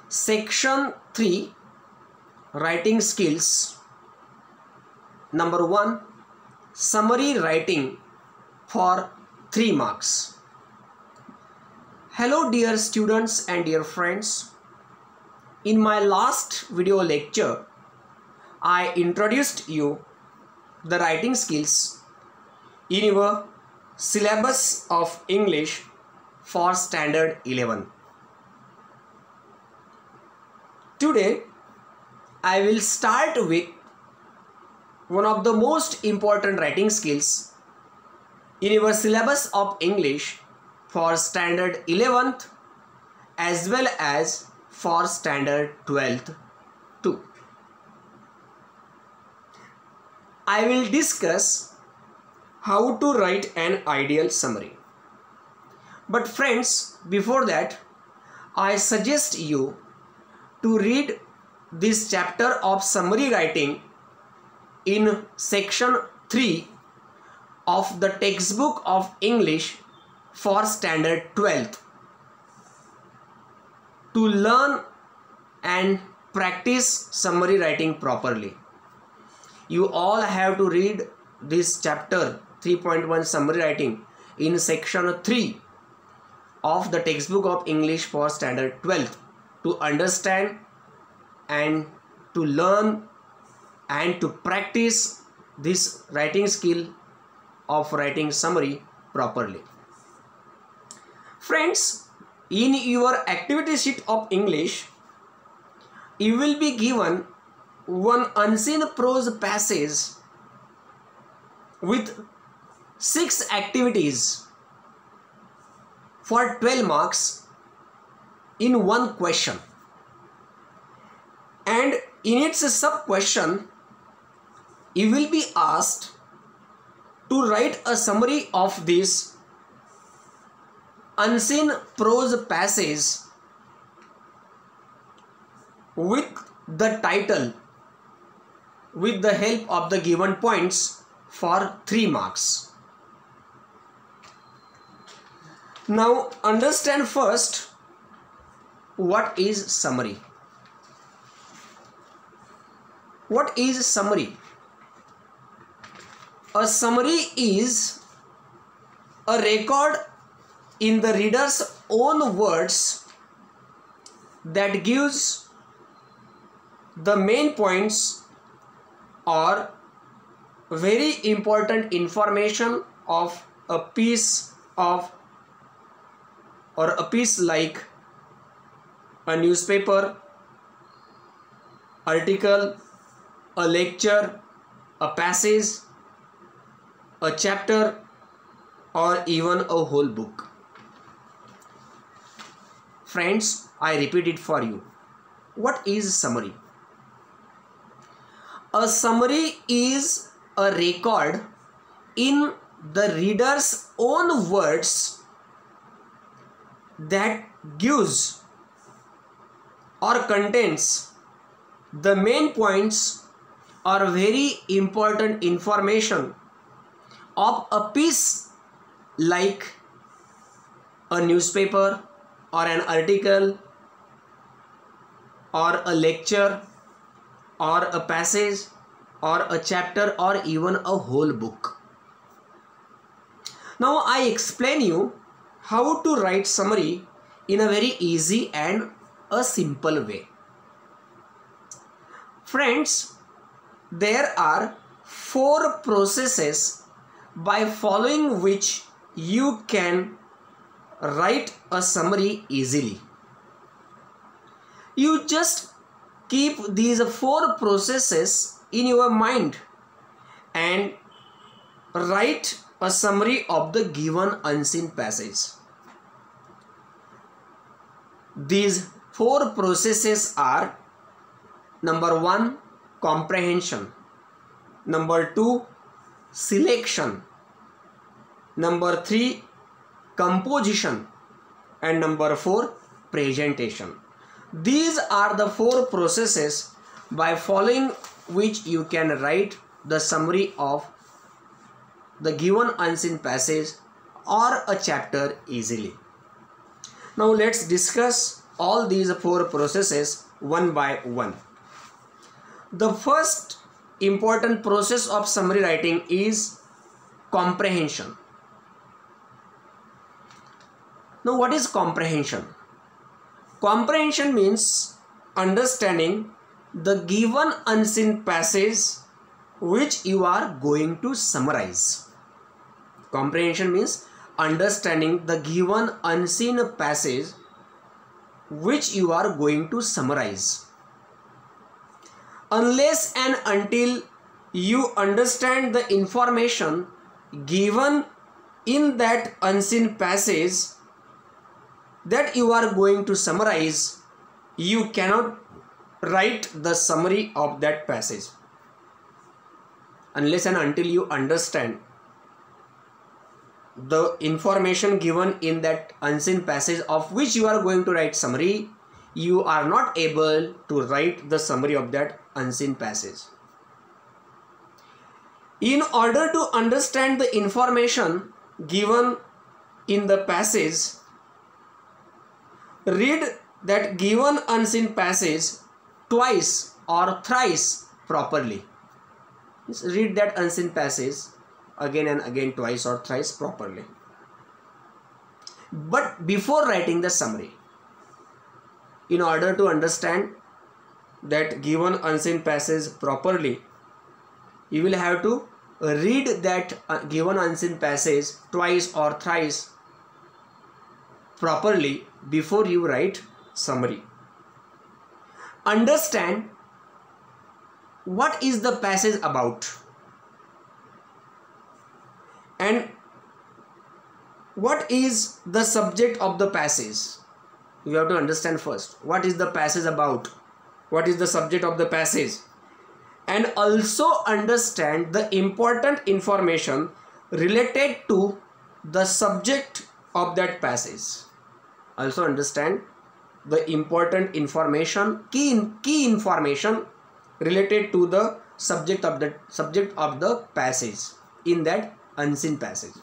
Section 3 Writing Skills. Number 1, Summary Writing for 3 marks. Hello dear students and dear friends. In my last video lecture, I introduced you the writing skills in your syllabus of English for Standard 11. Today, I will start with one of the most important writing skills in your syllabus of English for Standard 11th as well as for Standard 12th too. I will discuss how to write an ideal summary. But friends, before that, I suggest you to read this chapter of summary writing in section 3 of the textbook of English for Standard 12th to learn and practice summary writing properly. You all have to read this chapter 3.1 summary writing in section 3 of the textbook of English for Standard 12th to understand and to learn and to practice this writing skill of writing summary properly. Friends, in your activity sheet of English, you will be given one unseen prose passage with 6 activities for 12 marks in one question, and in its sub question you will be asked to write a summary of this unseen prose passage with the title with the help of the given points for 3 marks. Now understand first what is summary. What is summary? A summary is a record in the reader's own words that gives the main points or very important information of a piece of or a piece like a newspaper, article, a lecture, a passage, a chapter, or even a whole book. Friends, I repeat it for you. What is summary? A summary is a record in the reader's own words that gives or contains the main points or very important information of a piece like a newspaper or an article or a lecture or a passage or a chapter or even a whole book. Now I explain you how to write summary in a very easy and a simple way. Friends, there are 4 processes by following which you can write a summary easily. You just keep these 4 processes in your mind and write a summary of the given unseen passage. These 4 processes are: number 1, comprehension; number 2, selection; number 3, composition; and number 4, presentation. These are the 4 processes by following which you can write the summary of the given unseen passage or a chapter easily. Now let's discuss all these four processes one by one. The first important process of summary writing is comprehension. Now, what is comprehension? Comprehension means understanding the given unseen passage which you are going to summarize. Comprehension means understanding the given unseen passage which you are going to summarize. Unless and until you understand the information given in that unseen passage that you are going to summarize, you cannot write the summary of that passage. Unless and until you understand the information given in that unseen passage of which you are going to write summary, you are not able to write the summary of that unseen passage. In order to understand the information given in the passage, read that given unseen passage twice or thrice properly. Read that unseen passage again and again, twice or thrice properly. But before writing the summary, in order to understand that given unseen passage properly, you will have to read that given unseen passage twice or thrice properly before you write summary. Understand what is the passage about and what is the subject of the passage. You have to understand first what is the passage about, what is the subject of the passage, and also understand the important information related to the subject of that passage. Also understand the important information, key information related to the subject of the passage in that unseen passage.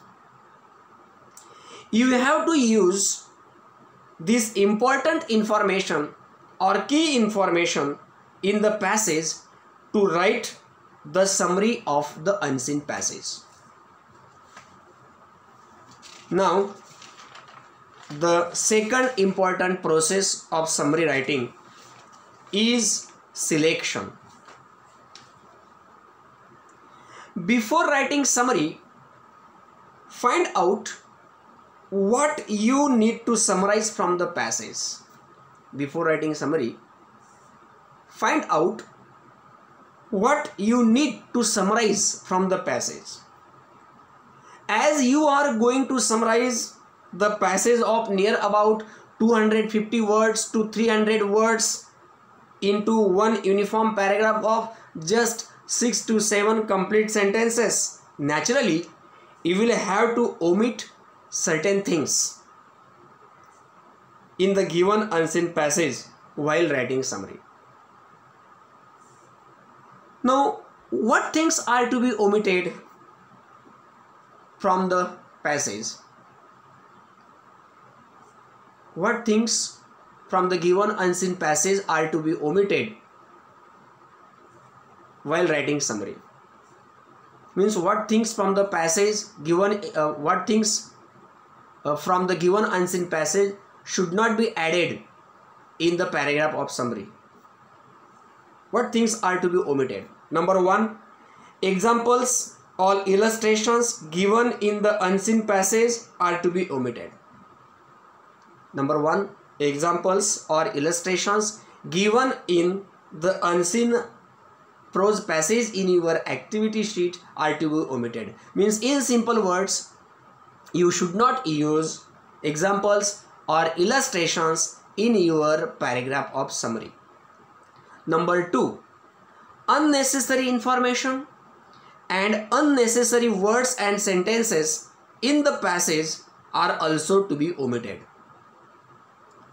You have to use this important information or key information in the passage to write the summary of the unseen passage. Now, the second important process of summary writing is selection. Before writing summary, find out what you need to summarize from the passage. Before writing summary, find out what you need to summarize from the passage. As you are going to summarize the passage of near about 250 words to 300 words into one uniform paragraph of just 6 to 7 complete sentences, naturally you will have to omit certain things in the given unseen passage while writing summary. Now, what things are to be omitted from the passage? What things from the given unseen passage are to be omitted while writing summary? Means what things from the passage given, what things from the given unseen passage should not be added in the paragraph of summary. What things are to be omitted? Number 1, examples or illustrations given in the unseen passage are to be omitted. Number 1, examples or illustrations given in the unseen prose passage in your activity sheet are to be omitted. Means in simple words, you should not use examples or illustrations in your paragraph of summary. Number 2, unnecessary information and unnecessary words and sentences in the passage are also to be omitted.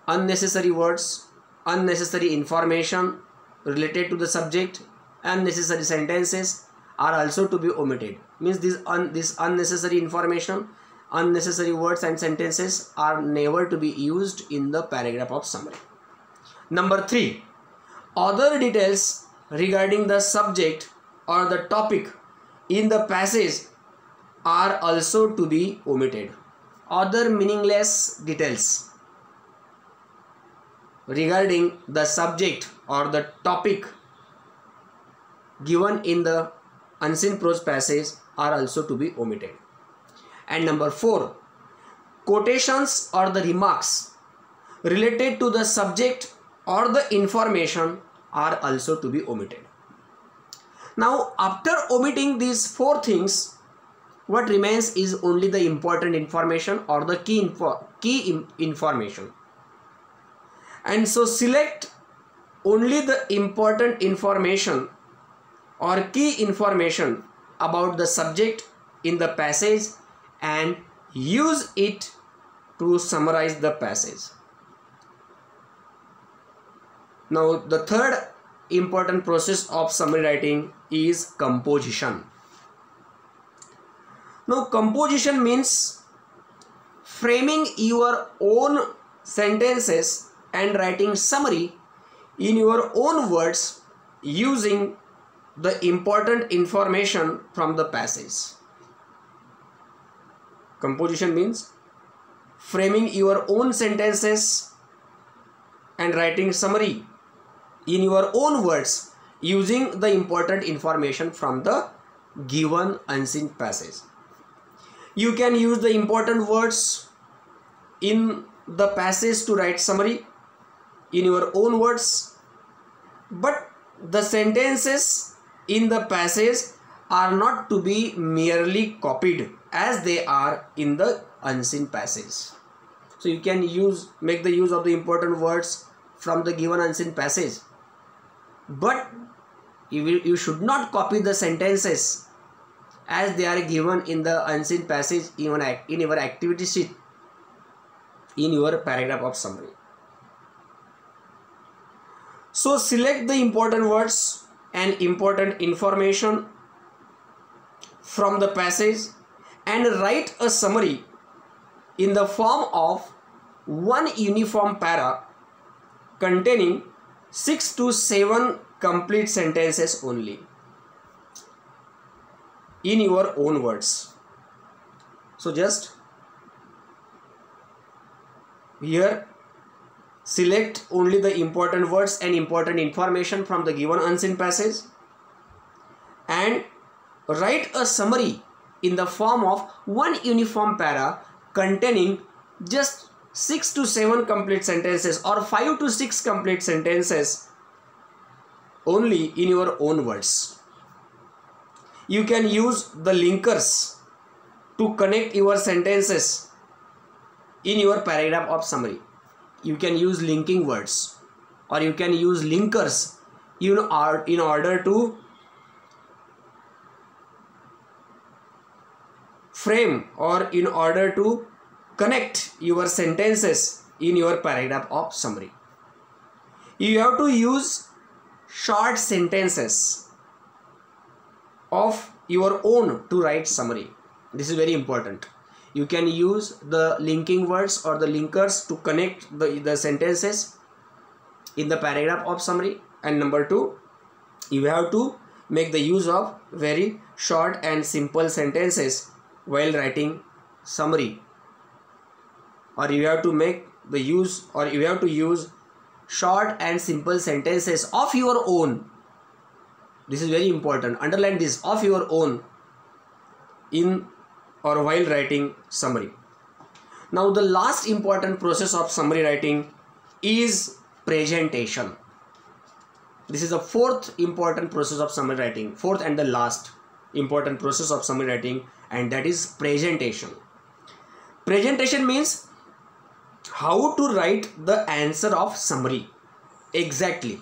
Unnecessary words, unnecessary information related to the subject, unnecessary sentences are also to be omitted. Means this unnecessary information, unnecessary words and sentences are never to be used in the paragraph of summary. Number 3, other details regarding the subject or the topic in the passage are also to be omitted. Other meaningless details regarding the subject or the topic given in the unseen prose passage are also to be omitted. And number 4, quotations or the remarks related to the subject or the information are also to be omitted. Now, after omitting these 4 things, what remains is only the important information or the key information. And so select only the important information or key information about the subject in the passage and use it to summarize the passage. Now, the third important process of summary writing is composition. Now, composition means framing your own sentences and writing summary in your own words using the important information from the passage. Composition means framing your own sentences and writing summary in your own words using the important information from the given unseen passage. You can use the important words in the passage to write summary in your own words, but the sentences in the passage are not to be merely copied as they are in the unseen passage. So you can make the use of the important words from the given unseen passage, but you should not copy the sentences as they are given in the unseen passage in your activity sheet in your paragraph of summary. So select the important words and important information from the passage and write a summary in the form of one uniform para containing 6 to 7 complete sentences only in your own words. So just here select only the important words and important information from the given unseen passage and write a summary in the form of one uniform para containing just 6 to 7 complete sentences or 5 to 6 complete sentences only in your own words. You can use the linkers to connect your sentences in your paragraph of summary. You can use linking words or you can use linkers in order to frame or in order to connect your sentences in your paragraph of summary. You have to use short sentences of your own to write summary. This is very important. You can use the linking words or the linkers to connect the sentences in the paragraph of summary. And number 2, you have to make the use of very short and simple sentences while writing summary, or you have to make the use or you have to use short and simple sentences of your own. This is very important. Underline this, of your own, in or while writing summary. Now the last important process of summary writing is presentation. This is the fourth important process of summary writing, fourth and the last important process of summary writing, and that is presentation. Presentation means how to write the answer of summary exactly,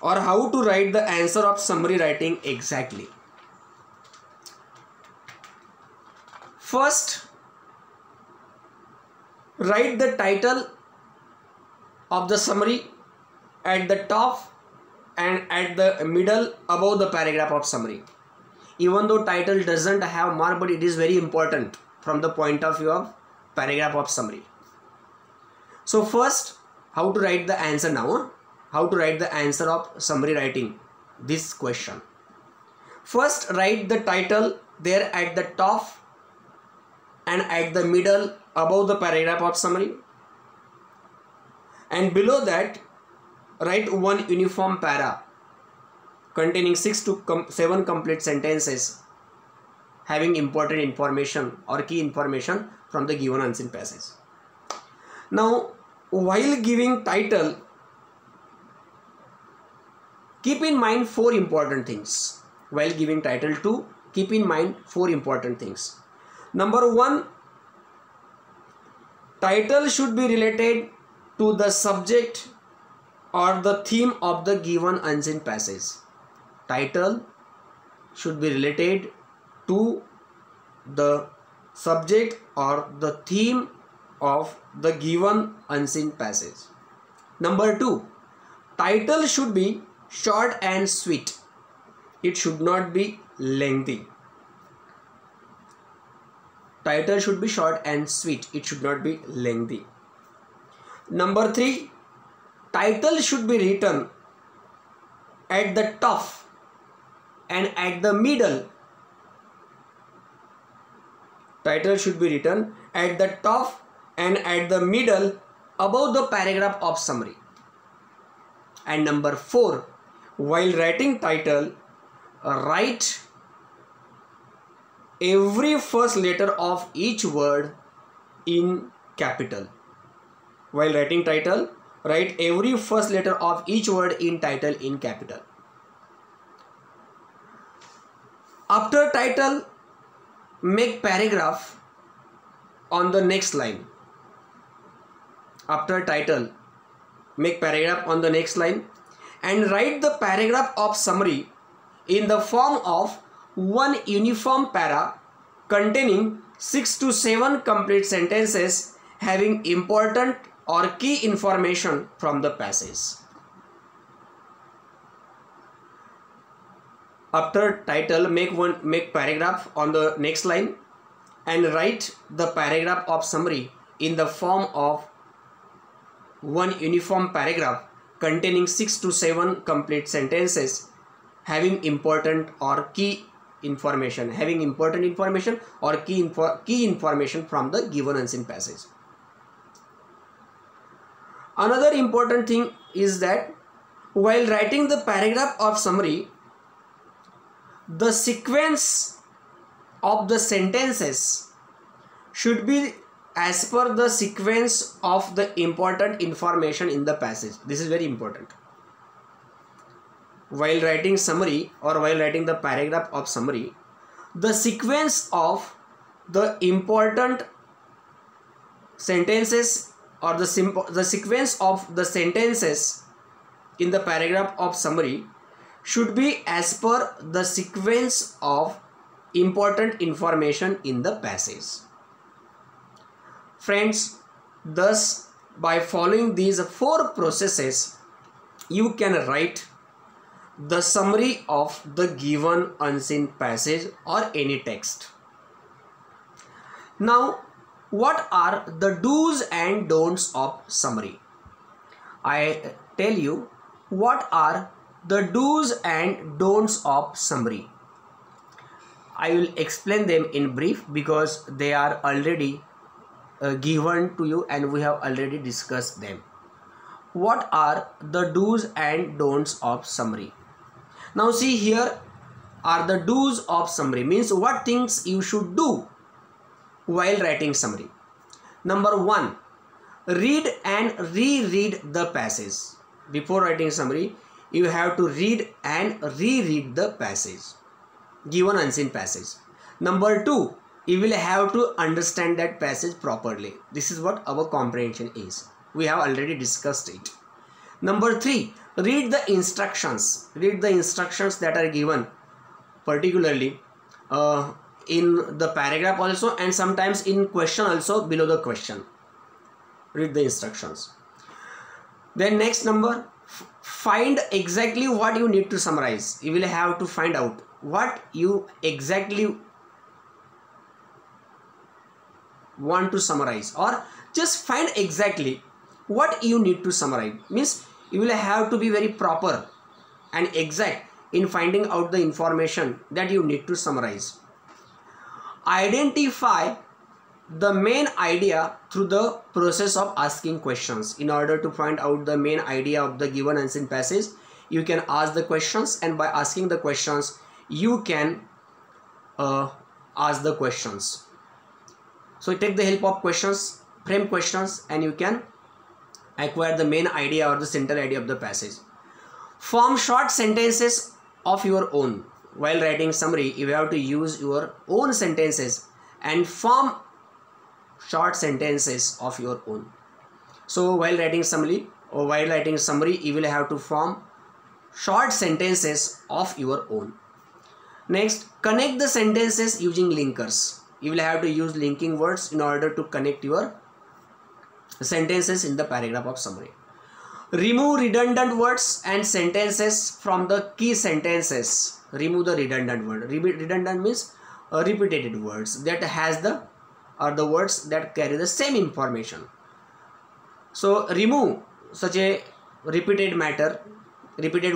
or how to write the answer of summary writing exactly. First, write the title of the summary at the top and at the middle above the paragraph of summary. Even though title doesn't have mark, but it is very important from the point of view of paragraph of summary. So first, How to write the answer now? Huh? How to write the answer of summary writing this question. First, write the title there at the top and at the middle above the paragraph of summary, and below that write one uniform para containing 6 to 7 complete sentences having important information or key information from the given unseen passage. Now, while giving title, keep in mind 4 important things. While giving title to, keep in mind 4 important things. Number 1, title should be related to the subject or the theme of the given unseen passage. Title should be related to the subject or the theme of the given unseen passage. Number 2, title should be short and sweet. It should not be lengthy. Title should be short and sweet. It should not be lengthy. Number 3, title should be written at the top and at the middle. Title should be written at the top and at the middle above the paragraph of summary. And number 4, while writing title, write every first letter of each word in capital. While writing title, write every first letter of each word in title in capital. After title, make paragraph on the next line. After title, make paragraph on the next line and write the paragraph of summary in the form of one uniform para containing 6 to 7 complete sentences having important or key information from the passage. After title, make paragraph on the next line and write the paragraph of summary in the form of one uniform paragraph containing 6 to 7 complete sentences having important or key information, or key information from the given unseen passage. Another important thing is that while writing the paragraph of summary, the sequence of the sentences should be as per the sequence of the important information in the passage. This is very important. While writing summary or while writing the paragraph of summary, the sequence of the important sentences or the sequence of the sentences in the paragraph of summary should be as per the sequence of important information in the passage. Friends, thus by following these 4 processes, you can write the summary of the given unseen passage or any text. Now, what are the do's and don'ts of summary? I tell you what are the do's and don'ts of summary. I will explain them in brief because they are already given to you and we have already discussed them. What are the do's and don'ts of summary? Now see, here are the do's of summary, means what things you should do while writing summary. Number 1, read and reread the passage. Before writing summary, you have to read and reread the passage, given unseen passage. Number 2, you will have to understand that passage properly. This is what our comprehension is. We have already discussed it. Number 3, read the instructions. Read the instructions that are given, particularly in the paragraph also and sometimes in question also below the question. Read the instructions. Then next number, find exactly what you need to summarize. You will have to find out what you exactly want to summarize, or just find exactly what you need to summarize. Means you will have to be very proper and exact in finding out the information that you need to summarize. Identify the main idea through the process of asking questions. In order to find out the main idea of the given unseen passage, you can ask the questions, and by asking the questions you can ask the questions. So take the help of questions, frame questions, and you can acquire the main idea or the central idea of the passage. Form short sentences of your own. While writing summary, you have to use your own sentences and form short sentences of your own. So while writing summary, you will have to form short sentences of your own. Next, connect the sentences using linkers. You will have to use linking words in order to connect your sentences in the paragraph of summary. Remove redundant words and sentences from the key sentences. Remove the redundant word. Redundant means repeated words that has the words that carry the same information. So remove such a repeated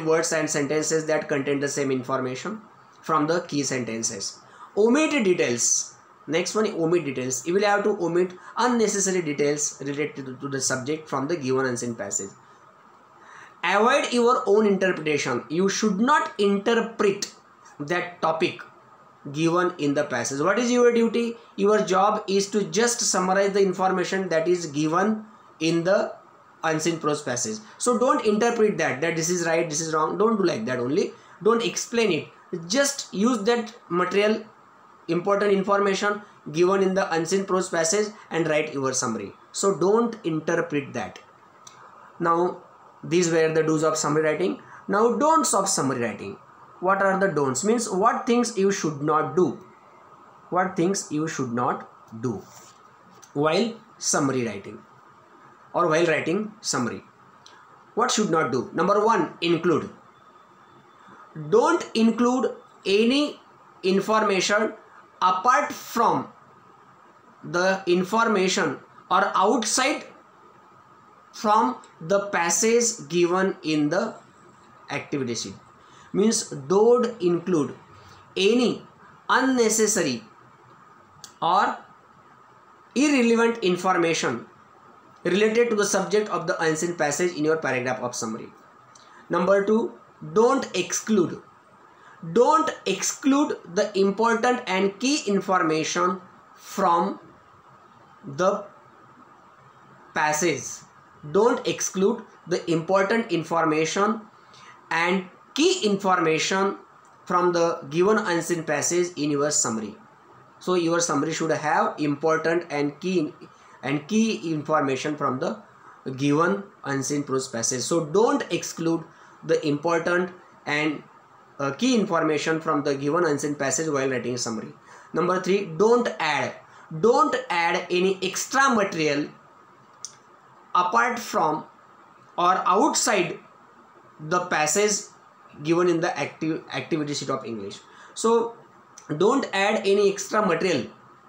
words and sentences that contain the same information from the key sentences. Omit details. Next one, omit details. You will have to omit unnecessary details related to the subject from the given unseen passage. Avoid your own interpretation. You should not interpret that topic given in the passage. What is your duty? Your job is to just summarize the information that is given in the unseen prose passage. So don't interpret that this is right, this is wrong. Don't do like that only. Don't explain it. Just use that material, important information given in the unseen prose passage and write your summary. So don't interpret that. Now these were the do's of summary writing. Now don'ts of summary writing. What are the don'ts? Means what things you should not do. What things you should not do while summary writing or while writing summary. What should not do? Number 1, include. Don't include any information apart from the information or outside from the passage given in the activity sheet. Means don't include any unnecessary or irrelevant information related to the subject of the unseen passage in your paragraph of summary. Number 2, don't exclude. Don't exclude the important and key information from the passage. Don't exclude the important information and key information from the given unseen passage in your summary. So your summary should have important and key information from the given unseen prose passage. So don't exclude the important and key information from the given unseen passage while writing summary. Number 3, don't add any extra material apart from or outside the passage given in the activity sheet of English. So don't add any extra material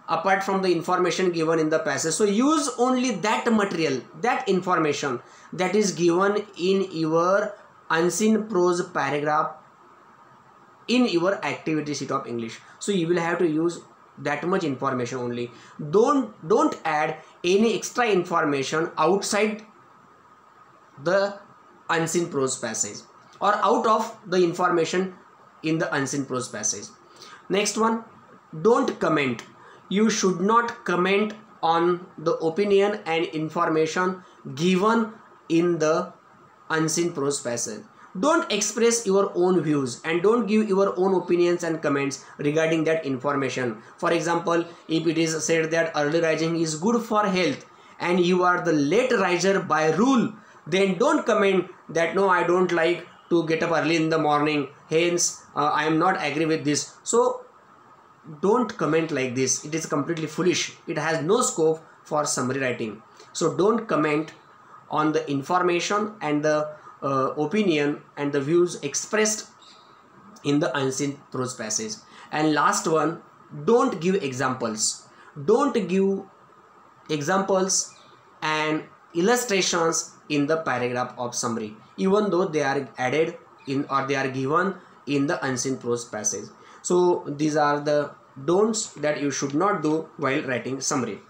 apart from the information given in the passage. So use only that material, that information that is given in your unseen prose paragraph in your activity sheet of English. So you will have to use that much information only. Don't add any extra information outside the unseen prose passage or out of the information in the unseen prose passage. Next one, don't comment. You should not comment on the opinion and information given in the unseen prose passage. Don't express your own views and don't give your own opinions and comments regarding that information. For example, if it is said that early rising is good for health and you are the late riser by rule, then don't comment that no, I don't like to get up early in the morning, hence I am not agree with this. So don't comment like this. It is completely foolish. It has no scope for summary writing. So don't comment on the information and the opinion and the views expressed in the unseen prose passage. And last one, don't give examples. Don't give examples and illustrations in the paragraph of summary, even though they are added in or they are given in the unseen prose passage. So these are the don'ts that you should not do while writing summary.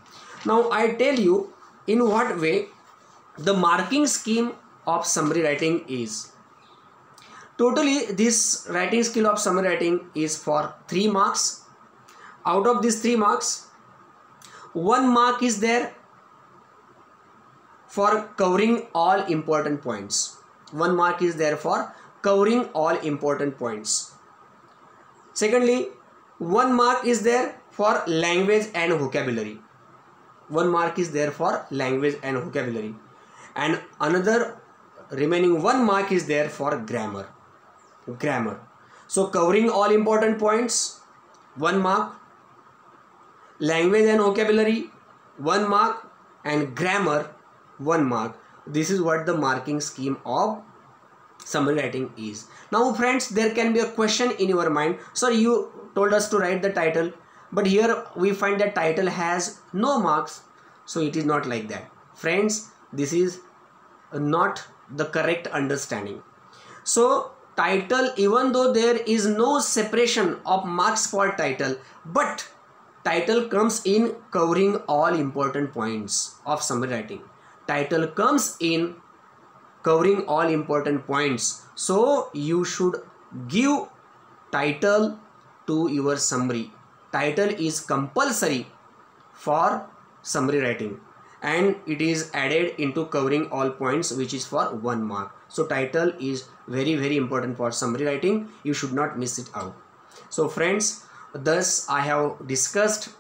Now I tell you in what way the marking scheme of summary writing is. Totally this writing skill of summary writing is for 3 marks. Out of these 3 marks, 1 mark is there for covering all important points. 1 mark is there for covering all important points. Secondly, 1 mark is there for language and vocabulary. 1 mark is there for language and vocabulary. And another remaining 1 mark is there for grammar. So covering all important points, 1 mark. Language and vocabulary, 1 mark. And grammar, 1 mark. This is what the marking scheme of summary writing is. Now friends, there can be a question in your mind. So you told us to write the title, but here we find that title has no marks. So it is not like that. Friends, this is not the correct understanding. So title, even though there is no separation of marks for title, but title comes in covering all important points of summary writing. Title comes in covering all important points. So you should give title to your summary. Title is compulsory for summary writing and it is added into covering all points, which is for 1 mark. So title is very important for summary writing. You should not miss it out. So friends, thus I have discussed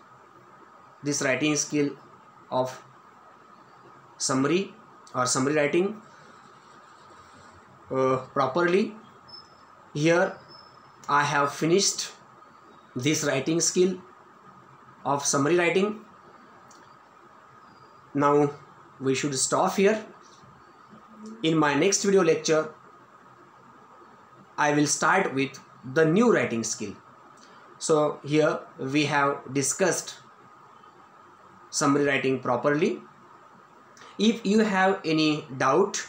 this writing skill of summary or summary writing properly. Here I have finished this writing skill of summary writing. Now we should stop here. In my next video lecture, I will start with the new writing skill. So here we have discussed summary writing properly. If you have any doubt,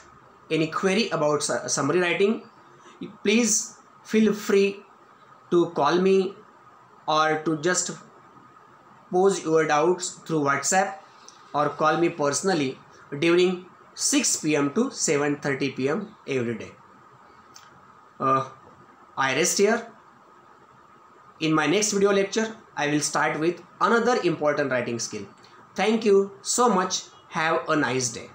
any query about summary writing, please feel free to call me or to just pose your doubts through WhatsApp or call me personally during 6 PM to 7:30 PM every day. I rest here. In my next video lecture, I will start with another important writing skill. Thank you so much. Have a nice day.